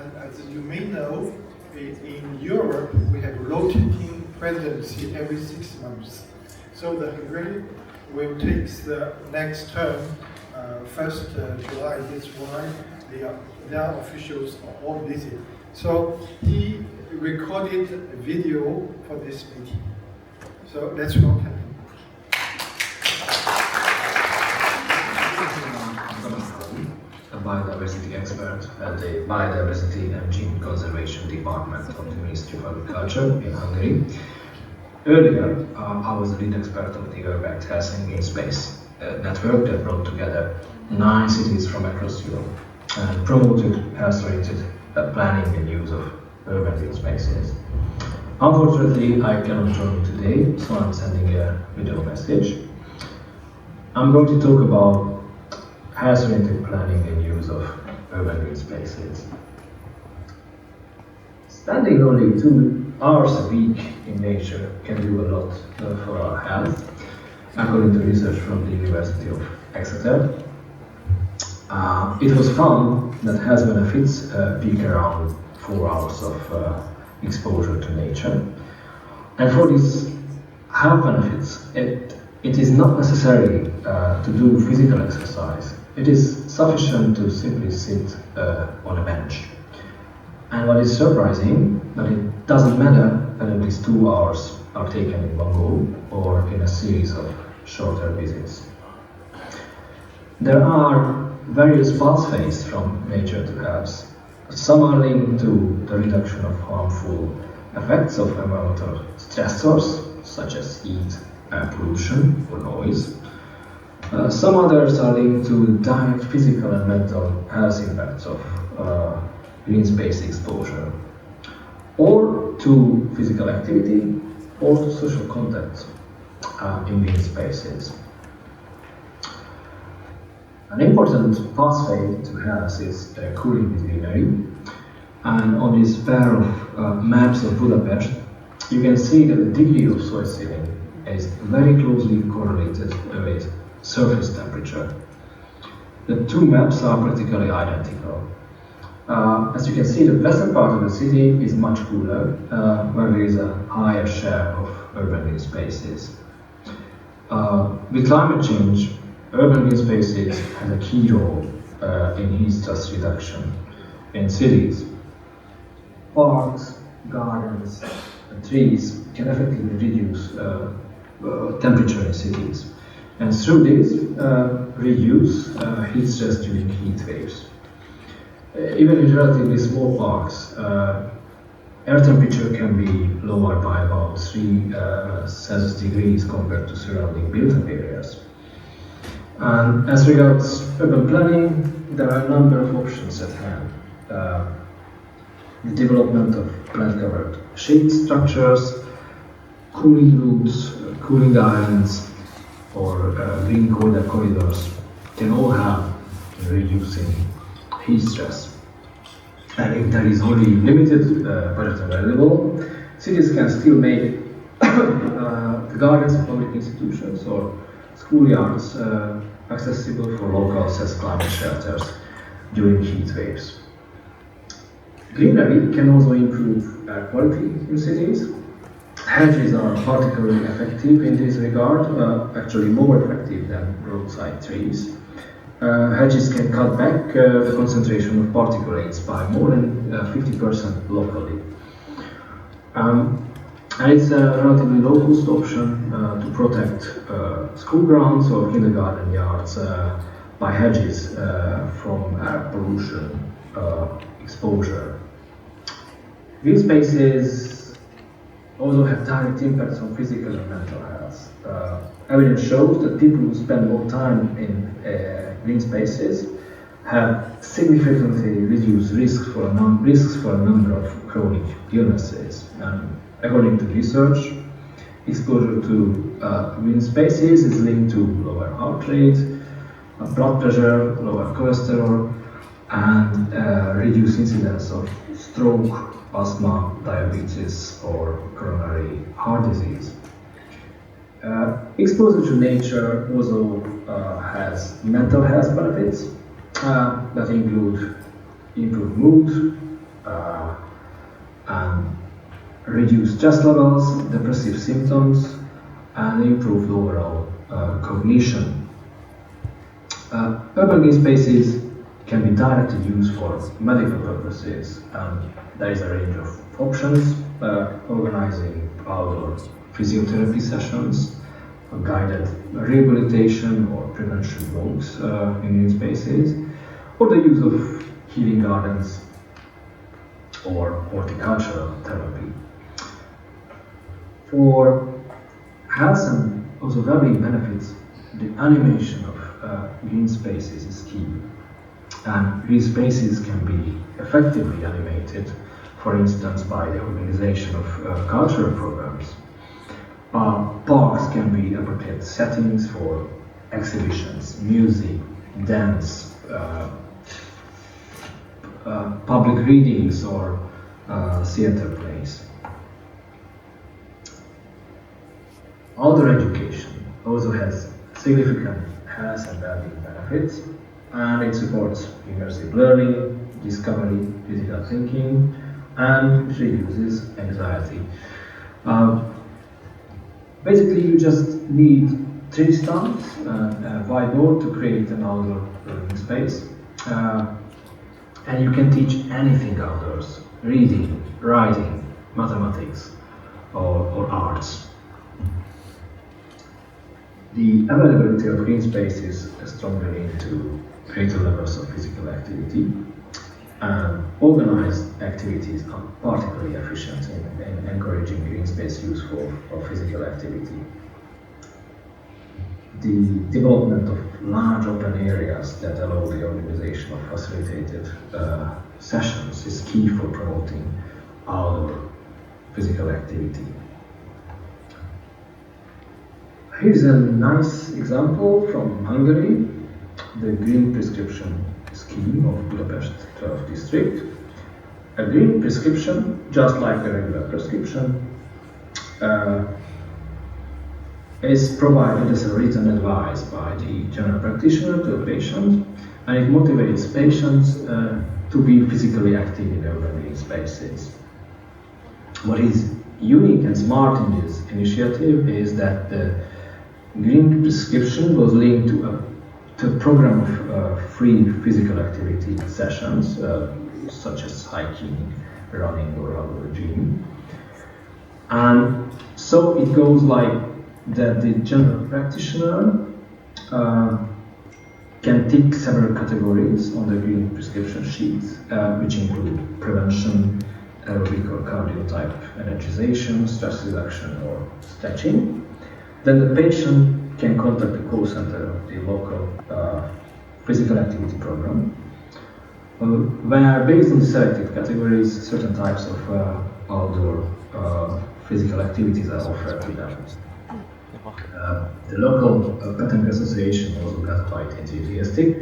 And as you may know, in Europe, we have rotating presidency every 6 months. So the Hungary will take the next term, 1st July. That's why their officials are all busy. So he recorded a video for this meeting. So let's welcome him. A biodiversity expert at the Biodiversity and Gene Conservation Department of the Ministry of Agriculture in Hungary. Earlier, I was the lead expert of the Urban Helsinki Space network that brought together 9 cities from across Europe and promoted health-oriented planning and use of urban green spaces. Unfortunately, I cannot join you today, so I'm sending a video message. I'm going to talk about health-oriented planning and use of urban green spaces. Spending only 2 hours a week in nature can do a lot for our health, according to research from the University of Exeter. It was found that health benefits peak around 4 hours of exposure to nature. And for these health benefits, it is not necessary to do physical exercise. It is sufficient to simply sit on a bench. And what is surprising, that it doesn't matter whether these 2 hours are taken in one go or in a series of shorter visits. There are various pathways from nature to health. Some are linked to the reduction of harmful effects of environmental stressors, such as heat, air pollution, or noise. Some others are linked to direct physical and mental health impacts of green space exposure, or to physical activity, or to social contact in green spaces. An important pathway to health is cooling with greenery, and on this pair of maps of Budapest, you can see that the degree of soil sealing is very closely correlated with surface temperature. The 2 maps are practically identical. As you can see, the western part of the city is much cooler, where there is a higher share of urban green spaces. With climate change, urban green spaces have a key role in heat stress reduction in cities. Parks, gardens, and trees can effectively reduce temperature in cities, and through this reduce heat stress during heat waves. Even in relatively small parks, air temperature can be lowered by about 3 Celsius degrees compared to surrounding built-up areas. And as regards urban planning, there are a number of options at hand. The development of plant-covered shade structures, cooling routes, cooling islands, or green corridors can all help in reducing heat stress. And if there is only limited budget available, cities can still make the gardens of public institutions or schoolyards accessible for locals as climate shelters during heat waves. Greenery can also improve air quality in cities. Hedges are particularly effective in this regard, actually more effective than roadside trees. Hedges can cut back the concentration of particulates by more than 50% locally. And it's a relatively low-cost option to protect school grounds or kindergarten yards by hedges from air pollution exposure. Green spaces also have direct impacts on physical and mental health. Evidence shows that people who spend more time in green spaces have significantly reduced risks for a number of chronic illnesses. And according to research, exposure to green spaces is linked to lower heart rate, blood pressure, lower cholesterol, and reduced incidence of stroke, asthma, diabetes, or coronary heart disease. Exposure to nature also has mental health benefits that include improved mood, and reduce stress levels, depressive symptoms, and improved overall cognition. Urban green spaces can be directly used for medical purposes, and there is a range of options, organizing outdoor physiotherapy sessions, guided rehabilitation or prevention walks in green spaces, or the use of healing gardens or horticultural therapy. For health and also well-being benefits, the animation of green spaces is key. And green spaces can be effectively animated, for instance, by the organization of cultural programs. Parks can be appropriate settings for exhibitions, music, dance, public readings, or theater plays. Outdoor education also has significant health and well-being benefits, and it supports immersive learning, discovery, critical thinking, and reduces anxiety. Basically, you just need 3 stumps and a whiteboard to create an outdoor learning space. And you can teach anything outdoors: reading, writing, mathematics, or arts. The availability of green spaces is strongly linked to greater levels of physical activity, and organized activities are particularly efficient in encouraging green space use for physical activity. The development of large open areas that allow the organization of facilitated sessions is key for promoting outdoor physical activity. Here's a nice example from Hungary, the Green Prescription Scheme of Budapest 12th District. A green prescription, just like a regular prescription, is provided as a written advice by the general practitioner to a patient, and it motivates patients to be physically active in urban green spaces. What is unique and smart in this initiative is that the green prescription was linked to a program of free physical activity sessions, such as hiking, running, or outdoor gym. And so it goes like that: the general practitioner can tick several categories on the green prescription sheet, which include prevention, aerobic or cardio type energization, stress reduction, or stretching. Then the patient can contact the call center of the local physical activity program, where, based on the selected categories, certain types of outdoor physical activities are offered to them. The local patent association also got quite enthusiastic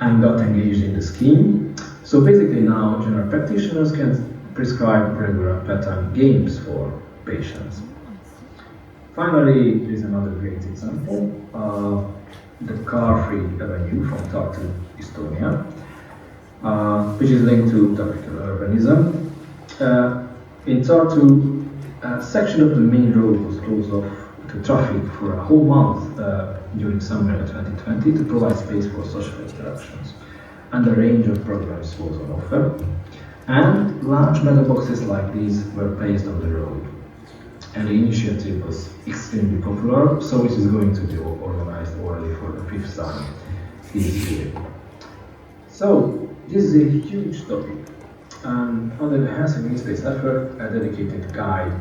and got engaged in the scheme. So basically now general practitioners can prescribe regular patent games for patients. Finally, there is another great example, the car-free avenue from Tartu, Estonia, which is linked to tropical urbanism. In Tartu, a section of the main road was closed off to traffic for a whole month during summer 2020 to provide space for social interactions, and a range of programs was on offer. And large metal boxes like these were placed on the road. And the initiative was extremely popular, so it is going to be organized orally for the 5th time this year. So this is a huge topic, and under the health and green space effort, a dedicated guide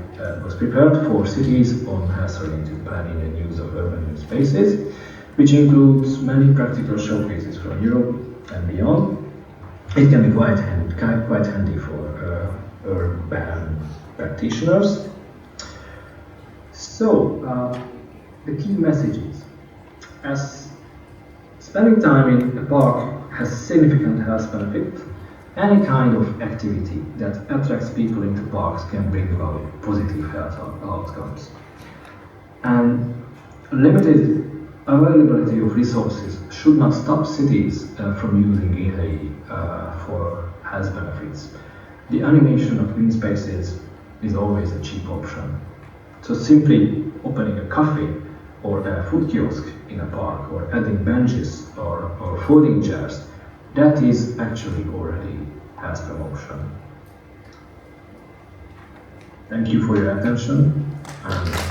was prepared for cities on health-oriented planning and use of urban green spaces, which includes many practical showcases from Europe and beyond. It can be quite handy for urban practitioners. So, the key messages: as spending time in a park has significant health benefit, any kind of activity that attracts people into parks can bring about positive health outcomes. And limited availability of resources should not stop cities from using greenery for health benefits. the animation of green spaces is always a cheap option. So simply opening a cafe or a food kiosk in a park, or adding benches or folding chairs, that is actually already health promotion. Thank you for your attention, and